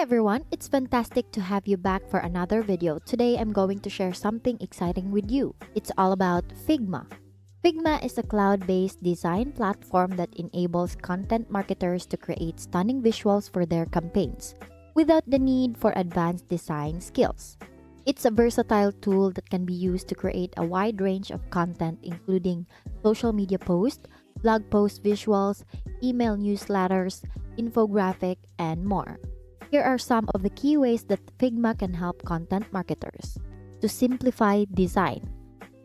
everyone, it's fantastic to have you back for another video. Today I'm going to share something exciting with you. It's all about Figma. Figma is a cloud-based design platform that enables content marketers to create stunning visuals for their campaigns without the need for advanced design skills. It's a versatile tool that can be used to create a wide range of content including social media posts, blog post visuals, email newsletters, infographic, and more. Here are some of the key ways that Figma can help content marketers. To simplify design,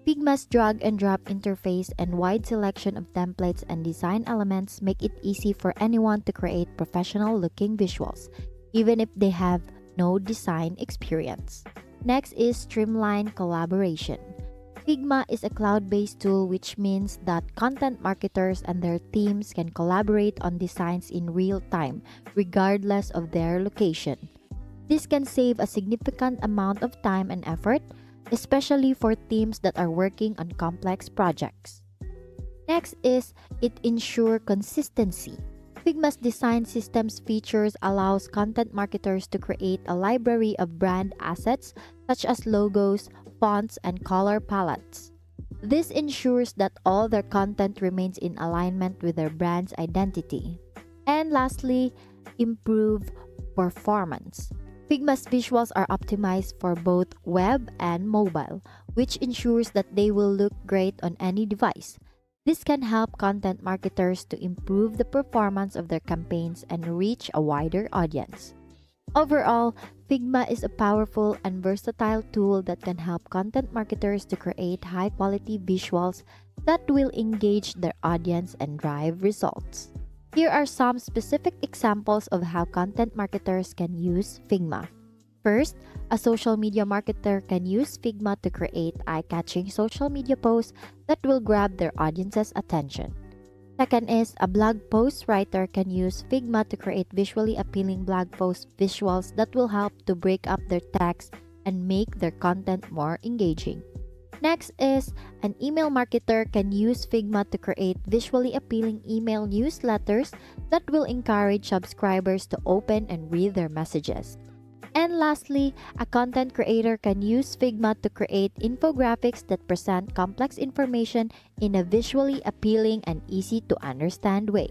Figma's drag and drop interface and wide selection of templates and design elements make it easy for anyone to create professional looking visuals, even if they have no design experience. Next is streamline collaboration. Figma is a cloud-based tool, which means that content marketers and their teams can collaborate on designs in real time, regardless of their location. This can save a significant amount of time and effort, especially for teams that are working on complex projects. Next is it ensures consistency. Figma's design systems features allows content marketers to create a library of brand assets such as logos, fonts, and color palettes. This ensures that all their content remains in alignment with their brand's identity. And lastly, improve performance. Figma's visuals are optimized for both web and mobile, which ensures that they will look great on any device. This can help content marketers to improve the performance of their campaigns and reach a wider audience. Overall, Figma is a powerful and versatile tool that can help content marketers to create high-quality visuals that will engage their audience and drive results. Here are some specific examples of how content marketers can use Figma. First, a social media marketer can use Figma to create eye-catching social media posts that will grab their audience's attention. Second is, a blog post writer can use Figma to create visually appealing blog post visuals that will help to break up their text and make their content more engaging. Next is, an email marketer can use Figma to create visually appealing email newsletters that will encourage subscribers to open and read their messages. And lastly, a content creator can use Figma to create infographics that present complex information in a visually appealing and easy to understand way.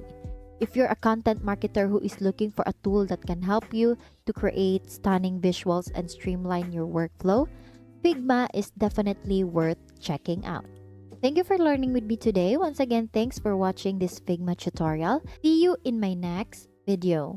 If you're a content marketer who is looking for a tool that can help you to create stunning visuals and streamline your workflow, Figma is definitely worth checking out. Thank you for learning with me today. Once again, thanks for watching this Figma tutorial. See you in my next video.